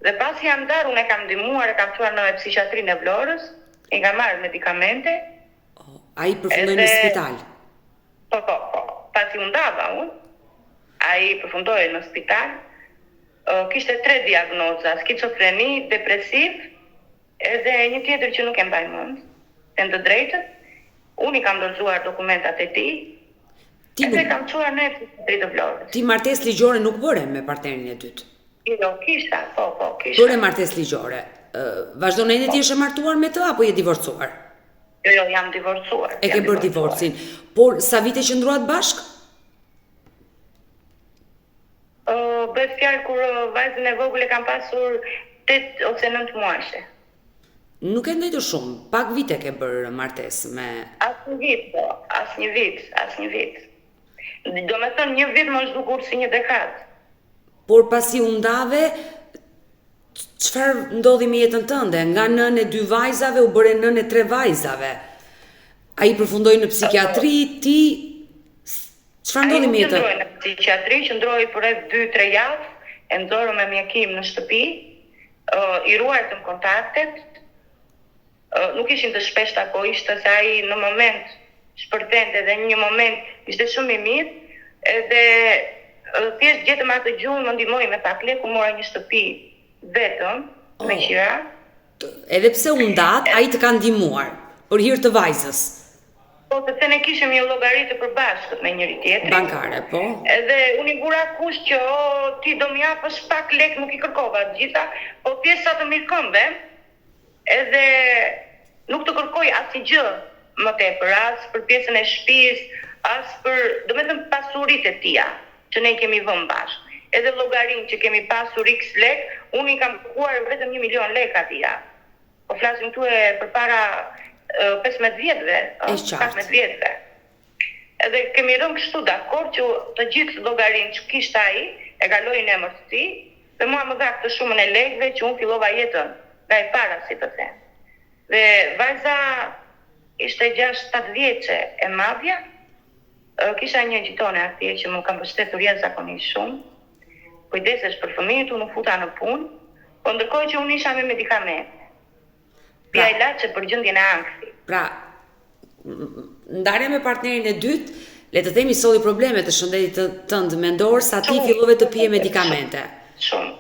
Dhe pas jam ndarë, unë e kam ndihmuar, e kam çuar në psikiatrinë e Vlorës, e kam marrë medikamente. Ai përfundoi në spital. Po. Pasi u ndava unë, ai përfundoi në spital. Kishte 3 diagnoza, skizofreni, depresiv, edhe një tjetër që nuk e mbaj mend. Të drejtën, unë i kam dorëzuar dokumentat e tij. Edhe kam çuar në psikiatrinë e Vlorës. Ti martesë ligjore nuk bëre me partnerin e dytë? Jo, kisha, po, kisha. Bëre martesë ligjore. Vazhdon ende ti je martuar me të apo je divorcuar? Jo, jam divorcuar. E ke bërë divorcin. Por sa vite qëndruat bashk? Bëhet fjalë kur vajzën e vogël e kam pasur 8 ose 9 muajshe. Nuk e ndajtë shumë, pak vite ke bërë martesë me... Asnjë vit. Do me thënë një vit më është dukur si një dekadë. Por pasi u ndave, çfarë ndodhi me jetën tënde? Nga nënë e 2 vajzave u bëre nënë e 3 vajzave. Ai përfundoi në psikiatri, ti çfarë ndodhi me jetën? Ai qëndroi në psikiatri, qëndroi për rreth 2-3 javë, e nxorëm me mjekim në shtëpi, i ruajtëm kontaktet. Nuk ishin të shpeshta, po ishte se ai në moment shpërthente dhe në një moment ishte shumë i mirë, edhe thjesht gjetëm atë gjuhën, më ndihmoi me pak lekë, mora një shtëpi vetëm me qira. Edhe pse u ndat, ai të ka ndihmuar për hir të vajzës. Po, sepse ne kishim një llogari të përbashkët me njëri tjetrin. Bankare, po. Edhe unë i bura kush që ti do më japësh pak lekë, nuk i kërkova të gjitha, po thjesht sa të mirë këmbë. Edhe nuk të kërkoj asnjë më tepër, as për pjesën e shtëpisë, as për, domethënë, pasuritë e tia, që ne kemi vënë bashkë. edhe llogarinë që kemi pasur X lek, unë i kam kërkuar vetëm 1 milion lek atia. Po flasim këtu përpara 15 vjetëve, 15 vjetëve. Edhe kemi rënë kështu dakord që të gjithë llogarinë që kishte ai e kaloi në emër të tij, dhe mua më dha këtë shumën e lekëve që unë fillova jetën nga e para, si të them. Dhe vajza ishte 6-7 vjeçe e madhja, kisha një gjitone atje që më kam mbështetur jashtëzakonisht shumë. Kujdesesh për fëmijët, unë u futa në punë, po ndërkohë që unë isha me medikamente. Pija ilaçe për gjendjen e ankthit. Pra, ndarja me partnerin e dytë, le të themi solli probleme të shëndetit tënd mendor sa ti fillove të pije medikamente. Shumë.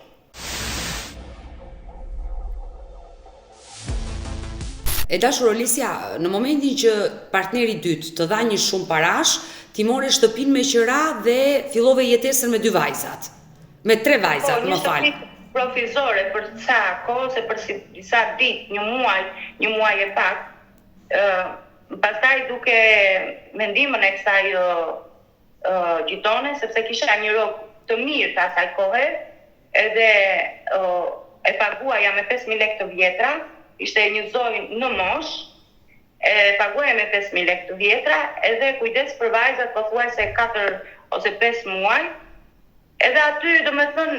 E dashur Olesja, në momentin që partneri i dytë të dha një shumë parash, ti more shtëpinë me qira dhe fillove jetesën me 2 vajzat. Me 3 vajzat, më fal. Provizore për ca kohë, se për disa ditë, një muaj e pak. Pastaj duke mendimin e kësaj gjitone, sepse kisha një rrogë të mirë të asaj kohe, edhe e paguaja me 5.000 lekë të vjetra, ishte një zonjë në mosh, e paguaja me 5.000 lekë të vjetra, edhe kujdes për vajzat pothuajse 4 ose 5 muaj, edhe aty do me thënë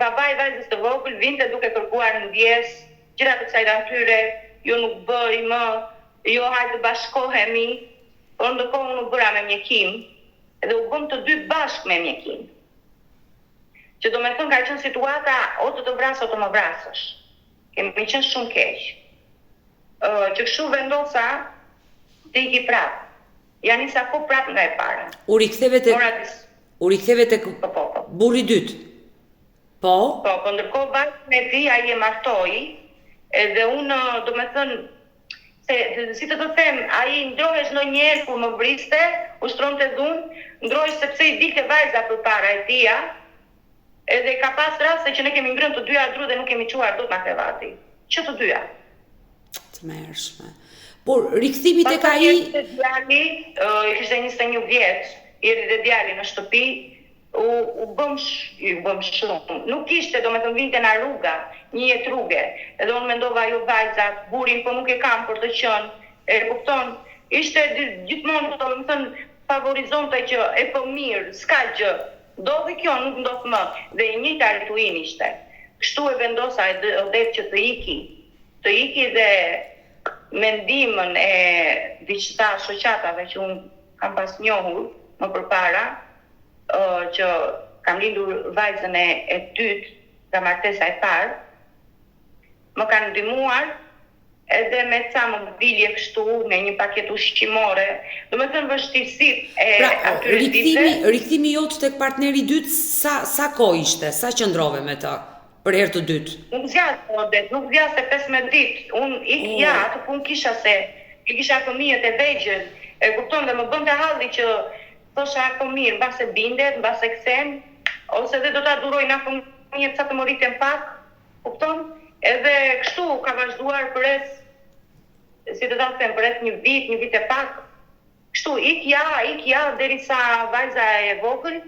babai i vajzës të vogël vinte duke kërkuar ndjes, gjëra të kësaj natyre, jo nuk bëri më, jo hajde bashkohemi, por ndërkohë unë u bëra me mjekim, edhe u bëm të dy bashkë me mjekim. Që do me thënë ka qenë situata o të vrasë o të më vrasësh. Kemi qenë shumë keq. Që kështu vendosa të iki prapë. Ja nisa po prapë nga e para. U riktheve tek burri i dytë. Po, ndërkohë bashkë me ti ai e martoi, edhe unë do me thënë si të them, ai ndrohesh ndonjëherë kur më vriste, ushtronte dhunë, ndrohesh sepse i dilte vajza përpara e tia, edhe ka pas raste që ne kemi ngrënë të dyja dru dhe nuk kemi quar dot nga krevati. Që të dyja. Të mërshme. Por rikthimi tek ai, djali, ishte 21 vjeç, erdhi dhe djali në shtëpi, u bëm shumë. Nuk ishte, do me të vinte nga rruga, një jetë rruge, edhe unë mendova jo vajzat, burin, po nuk e kam për të qënë, e kupton, ishte gjithmonë, do me thënë, favorizonte që e po mirë, s'ka gjë, ndodhi kjo, nuk ndodh më, dhe i njëjta rituin ishte. Kështu e vendosa edhe që të iki dhe mendimin e diçta shoqatave që unë kam pas njohur më përpara, që kam lindur vajzën e dytë nga martesa e parë, më kanë ndihmuar edhe me ca mobilje kështu, me një paketë ushqimore, do me thënë vështirësitë e atyre ditëve. Rikthimi jot tek partneri i dytë sa kohë ishte? Sa qëndrove me të për herë të dytë? Nuk zgjaste 15 ditë. Unë ikja, atë punë kisha se kisha fëmijët e vegjël, e kupton dhe më bënte halli që thosha ako mirë, mbase bindet, mbase kthem, ose dhe do ta duroj na fëmijët sa të më rriten pak, kupton? Edhe kështu ka vazhduar përreth, si të ta them, përreth një vit e pak. Kështu ikja derisa vajza e vogël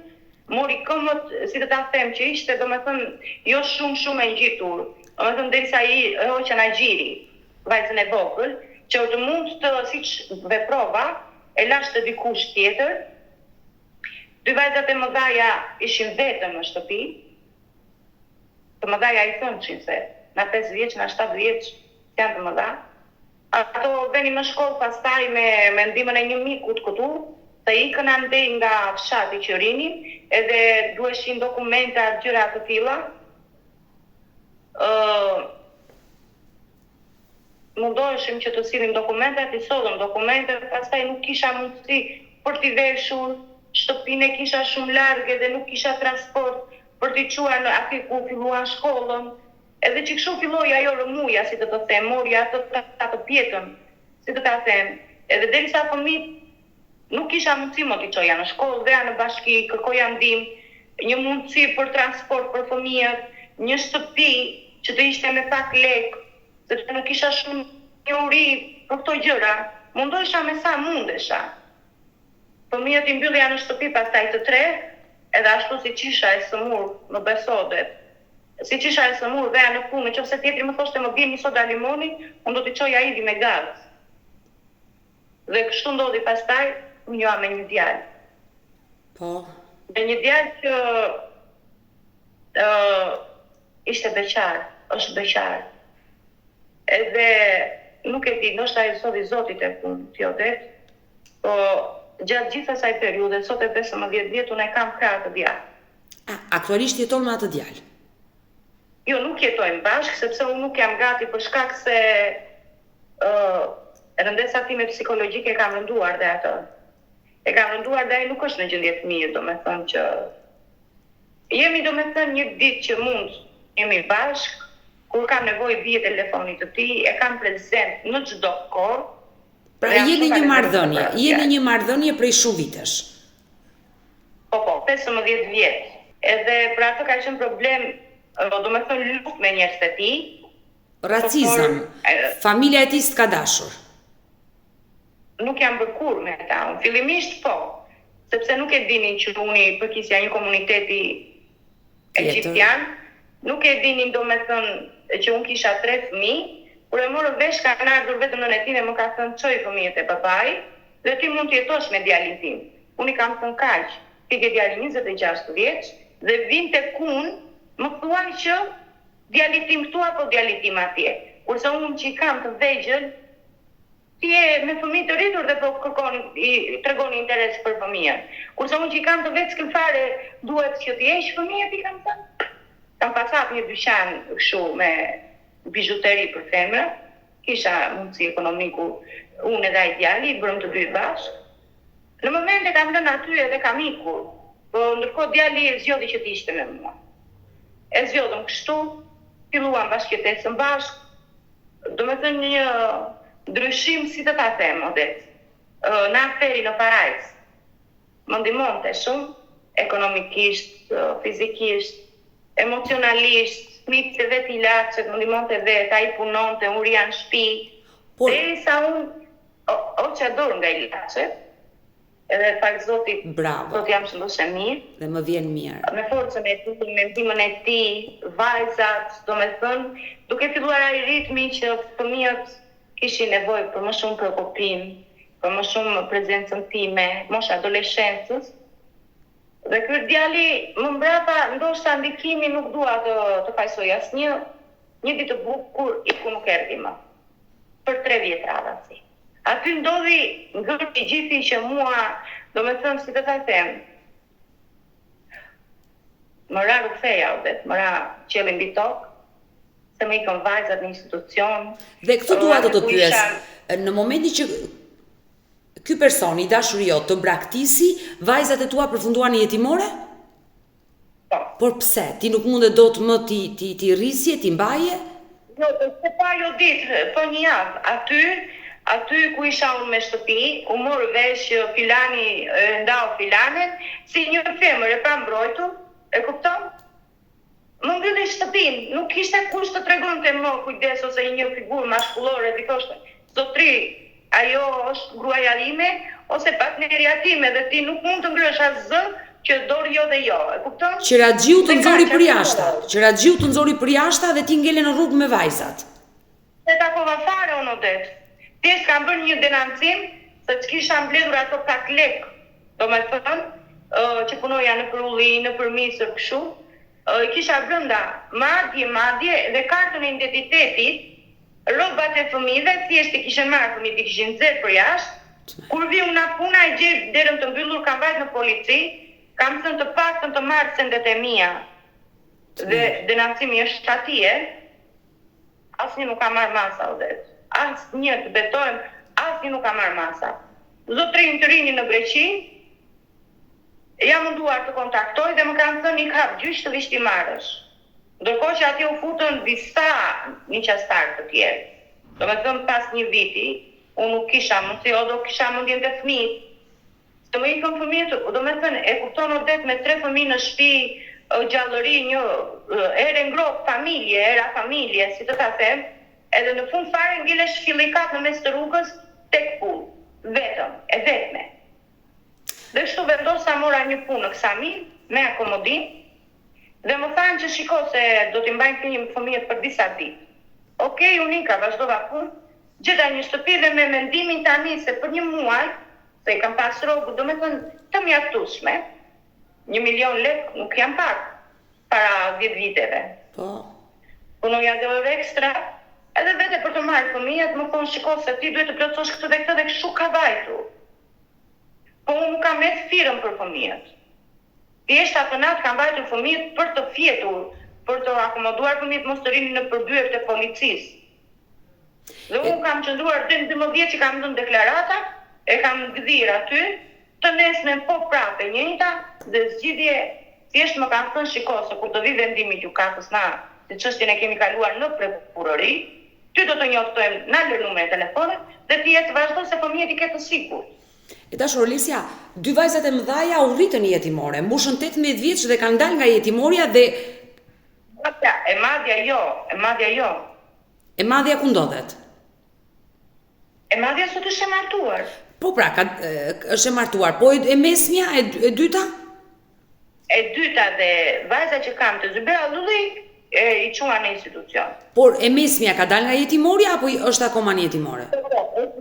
mori këmbët, si të ta them, që ishte, do me thënë, jo shumë e ngjitur. Do me thënë derisa i hoqën agjiri vajzën e vogël, që të mund të siç veprova, e lash të dikush tjetër. 2 vajzat e mëdhaja ishin vetëm në shtëpi. Të mëdhaja i thënë se na 5 vjeç, na 7 vjeç, janë të mëdha. Ato venin në shkollë pastaj me mendimin e një mikut këtu, të ikën andej nga fshati që rinin, edhe duheshin dokumenta, gjëra të tilla. Mundoheshim që të sillim dokumentat, i sollëm dokumentet, pastaj nuk kisha mundësi për t'i veshur. Shtëpinë e kisha shumë larg edhe nuk kisha transport për t'i quar në aty ku filluan shkollën. Edhe që kështu filloi ajo rëmuja, si të them, mori atë pjetën, si të ta them. Edhe derisa fëmijët nuk kisha mundësi më t'i çoja në shkollë, veja në bashki, kërkoja ndihmë, një mundësi për transport për fëmijët, një shtëpi që të ishte me pak lek, sepse nuk kisha shumë njohuri për këto gjëra. Mundohesha me sa mundesha. Fëmijët i mbyllja në shtëpi pastaj të 3, edhe ashtu si qisha e sëmur më besodet, si qisha e sëmur veja në punë, nëse tjetri më thoshte më bie një soda limoni, unë do t'i çoja Idi me gaz. Dhe kështu ndodhi pastaj, unë njoha me një djalë. Po. Dhe një djalë që ishte beqar, është beqar. Edhe nuk e di, ndoshta e solli Zotit e punë, Teodet, po gjatë gjithë asaj periudhe, sot e 15 vjet, unë e kam krah të djalë. Aktualisht jeton me atë djalë? Jo, nuk jetojmë bashkë, sepse unë nuk jam gati për shkak se rëndesa time psikologjike e kam rënduar dhe atë. E kam rënduar dhe ai nuk është në gjendje të mirë, domethënë që jemi domethënë një ditë që mund jemi bashkë, kur kam nevojë bie telefonit të tij, e kam prezent në çdo kohë. Pra jeni një marrëdhënie prej shumë vitesh. Po, 15 vjet. Edhe për atë ka qenë problem, domethënë luftë me njerëz të tij. Racizëm. Familja e tij s'ka dashur. Nuk jam bërë kur me ta. Fillimisht po, sepse nuk e dinin që unë përkisja një komuniteti egjiptian, nuk e dinin domethënë që unë kisha 3 fëmijë, kur e morë vesh kanë ardhur vetëm në netime më ka thënë çoj fëmijët e babait, dhe ti mund të jetosh me djalin tim. Unë i kam thënë kaq, ti ke djalin 26 vjeç dhe vinte kun, më thuaj që djali tim këtu apo djali tim atje. Kurse unë që i kam të vegjël, ti je me fëmijë të rritur dhe po tregoni interes për fëmijën. Kurse unë që i kam të vegjël fare, duhet që ti heq fëmijët, i kam thënë. Kam pasat një dyqan kështu me bijuteri për femra, kisha mundësi ekonomiku, unë edhe ai djali, bërëm të dy bashkë. Në momente kam lënë aty edhe kam ikur, po ndërkohë djali e zgjodhi që të ishte me mua. E zgjodhëm kështu, filluam bashkëjetesën bashkë, domethënë një ndryshim, si të ta them, Odet. Në aferi në Parajs, më ndihmonte shumë, ekonomikisht, fizikisht, emocionalisht, flitë të vetë i laçet, më ndihmonte vetë, ai punonte, unë rija në shtëpi. Derisa unë që ador nga i laçet, edhe fakt Zotit, Zoti jam shëndoshe mirë. Dhe më vjen mirë. Me forcën e tij, me ndihmën e tij, vajzat, domethënë, duke filluar ai ritmi që fëmijët kishin nevojë për më shumë shqetësim, për më shumë prezencën time, mosha adoleshencës. Dhe ky djali më mbrapa, ndoshta ndikimi nuk dua të fajsoj asnjë, një ditë të bukur iku nuk erdhi më. Për 3 vjet radhazi. Aty ndodhi ngërti gjithi që mua, domethënë si të ta them, më ra rufeja, më ra qelli mbi tokë, se më ikën vajzat në institucion. Dhe këtu dua të pyes, në momentin që ky person i dashur jot të braktisi, vajzat e tua përfunduan në jetimore? Po. Por pse? Ti nuk mundet dot më ti rrisje, ti mbaje? Jo, se pa jo ditë, po një javë, aty ku isha unë me shtëpi, u morë vesh filani ndau filanen, si një femër e pa mbrojtur, e kupton? Më mbylli shtëpinë, nuk kishte kush të tregonte më kujdes ose një figurë maskullore, ti thoshte, zotri, ajo është gruaja ime ose partnerja time dhe ti nuk mund të ngrësh asgjë që dorë jo dhe jo, e kupton? Qeraxhiu të nxori për jashtë, dhe ti ngele në rrugë me vajzat. Se takova fare unë Odet. Thjesht kam bërë një denancim se kisha mbledhur ato pak lek, domethënë, që punoja në Prulli, në Përmisër kështu, kisha brenda madje dhe kartën e identitetit, rrobat e fëmijëve, thjesht i kishin marrë fëmijët, i kishin nxjerrë për jashtë. Kur vi nga puna, e gjej derën të mbyllur, kam vajt në polici, kam thënë të paktën të marr sendet e mia. Dhe denancimi është atje. Asnjë nuk ka marrë masa, Odet. Asnjë, të betojmë, asnjë nuk ka marrë masa. Zotrin të rini në Greqi, jam munduar të kontaktoj dhe më kanë thënë i kap gjyq të vishtimarrësh. Ndërkohë që atje u futën disa miqastar të tjerë. Domethënë pas një viti, unë nuk kisha mundësi, do kisha mundjen të fëmijët. Të më ikën fëmijët, domethënë e kupton Odet me 3 fëmijë në shtëpi, gjallëri, një erë ngrohtë familje, era familje, si të ta them, edhe në fund fare ngjilesh fillikat në mes të rrugës tek punë, vetëm, e vetme. Dhe kështu vendosa mora një punë në Ksami, me akomodim, dhe më thanë që shiko se do t'i mbajnë fëmijët për disa ditë. Okej, unika, vazhdova punë, gjeta një shtëpi dhe me mendimin tani se për një muaj, se i kam pas rrobu, do me thënë të mjaftueshme, 1 milion lek nuk jam pak para 10 viteve. Po. Punoja dhe orë ekstra, edhe vete për të marrë fëmijët, më thonë shiko se ti duhet të plotësosh këtë dhe këtë dhe kështu ka vajtur. Po unë kam me të firën për fëmijët. Thjesht atë natë kam vajtur fëmijët për të fjetur, për të akomoduar fëmijët mos të rinin në përbyer të policisë. Dhe unë kam qëndruar 12 që kam dhënë deklarata, e kam gdhir aty, të nesmen po prapë njëjta, dhe zgjidhje thjesht më kanë thënë shiko se kur të vi vendimi gjykatës na, se çështjen e kemi kaluar në prokurori, ty do të njoftojmë na lër numrin e telefonit dhe ti jetë vazhdo se fëmijët i ketë të sigurt. E dashur Olesja, 2 vajzat e mëdhaja u rritën jetimore, mbushën 18 vjeç dhe kanë dalë nga jetimorja dhe E madhja jo. E madhja ku ndodhet? E madhja sot është e martuar. Po pra, është e martuar, po e mesmja, e dyta? E dyta dhe vajza që kam të Zybera Lulli i qua në institucion. Por e mesmja ka dalë nga jetimorja apo është akoma në jetimore?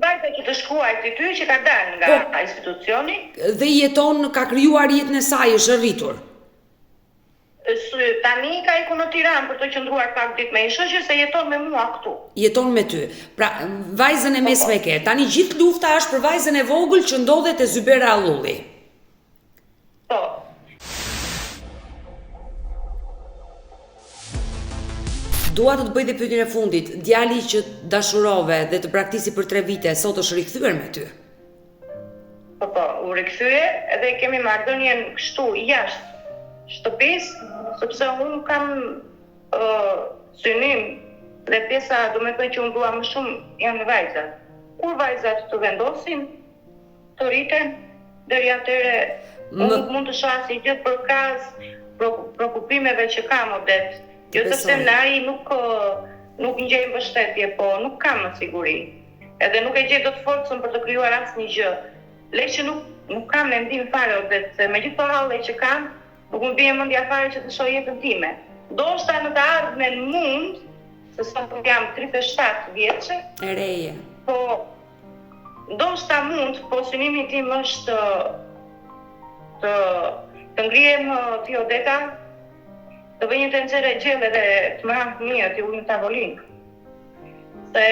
Vajza që të shkruaj të ty që ka dalë nga institucioni. Dhe jeton, ka krijuar jetën e saj, është rritur. Tani ka iku në Tiranë për të qëndruar pak ditë me i shoqe se jeton me mua këtu. Jeton me ty. Pra, vajzën e mesme ke. Tani gjithë lufta është për vajzën e vogël që ndodhet te Zybera Lulli. Po. Dua të bëj dhe pyetjen e fundit. Djali që dashurove dhe të praktisi për 3 vite, sot është rikthyer me ty. Po, u rikthye edhe kemi marrëdhënien kështu jashtë shtëpisë, sepse unë kam synim dhe pjesa do me thënë që unë dua më shumë janë vajzat. Kur vajzat të vendosin, të rriten, deri atëre unë mund të shasi gjithë për kaz shqetësimeve që kam odet. Jo të them në ai nuk ngjej mbështetje, po nuk kam më siguri. Edhe nuk e gjej dot forcën për të krijuar asnjë gjë. Lej që nuk kam mendim fare odet, se me gjithë halle që kam, nuk më bie mendja fare që të shoh jetën time. Ndoshta në të ardhmen mund, se sot jam 37 vjeçe. E reje. Po, ndoshta mund, po synimi tim është të ngrihem ti Odeta, të bëj një tenxhere gjelle dhe të më hanë fëmijët, të ulë në tavolinë. Se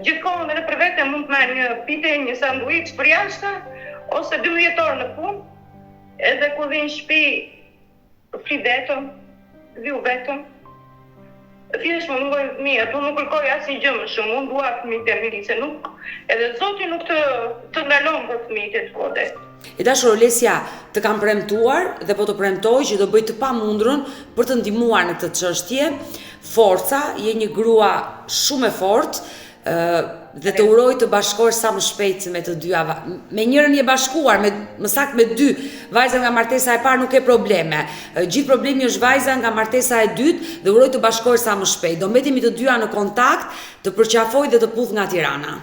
gjithkohën edhe për vete mund të marr një pite, një sanduiç për jashtë, ose 12 orë në punë, edhe kur vi në shtëpi fli vetëm, viu vetëm. Thjesht më mungojnë fëmijët, unë nuk kërkoj asnjë gjë më shumë, unë dua fëmijët e mi, se nuk, edhe Zoti nuk të ndalon për fëmijët e tuaj. E dashur Olesja, të kam premtuar dhe po të premtoj që do bëj të pamundrën për të ndihmuar në këtë çështje. Forca, je një grua shumë e fortë, dhe të uroj të bashkohesh sa më shpejt me të dyja. Me njërin je bashkuar, më saktë me 2. Vajza nga martesa e parë nuk ke probleme. Gjithë problemi është vajza nga martesa e dytë dhe uroj të bashkohesh sa më shpejt. Do mbetemi të dyja në kontakt, të përqafoj dhe të puth nga Tirana.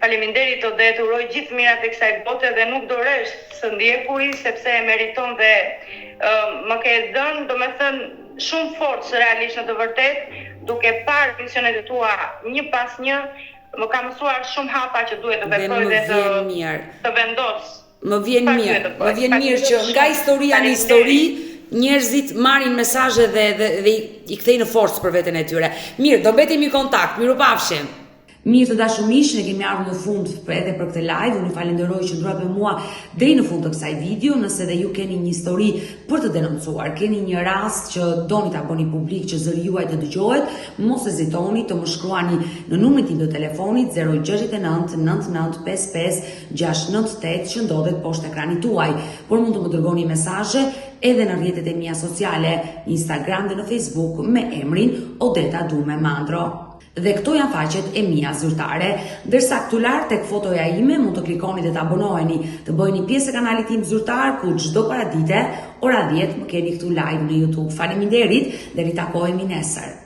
Faleminderit Odet, uroj gjithë mirat e kësaj bote dhe nuk do resh së ndjekuri sepse e meriton dhe më ke dhënë, domethënë, shumë forcë realisht në të vërtetë, duke parë misionet e tua një pas një, më ka mësuar shumë hapa që duhet të veproj dhe të vendos. Më vjen mirë që nga historia në histori njerëzit marrin mesazhe dhe i kthejnë në forcë për veten e tyre. Mirë, do mbetemi në kontakt. Mirupafshim. Mirë të dashur miq, ne kemi ardhur në fund edhe për këtë live. Unë ju falenderoj që ndruat me mua deri në fund të kësaj video. Nëse dhe ju keni një histori për të denoncuar, keni një rast që doni ta bëni publik që zëri juaj të dëgjohet, mos hezitoni të më shkruani në numrin tim të telefonit 069 99 55 698 që ndodhet poshtë ekranit tuaj. Por mund të më dërgoni mesazhe edhe në rrjetet e mia sociale, Instagram dhe në Facebook me emrin Odeta Dume Mandro. Dhe këto janë faqet e mia zyrtare, ndërsa këtu lart tek fotoja ime mund të klikoni dhe të abonoheni, të bëheni pjesë e kanalit tim zyrtar ku çdo paradite ora 10 më keni këtu live në YouTube. Faleminderit dhe ritakohemi nesër.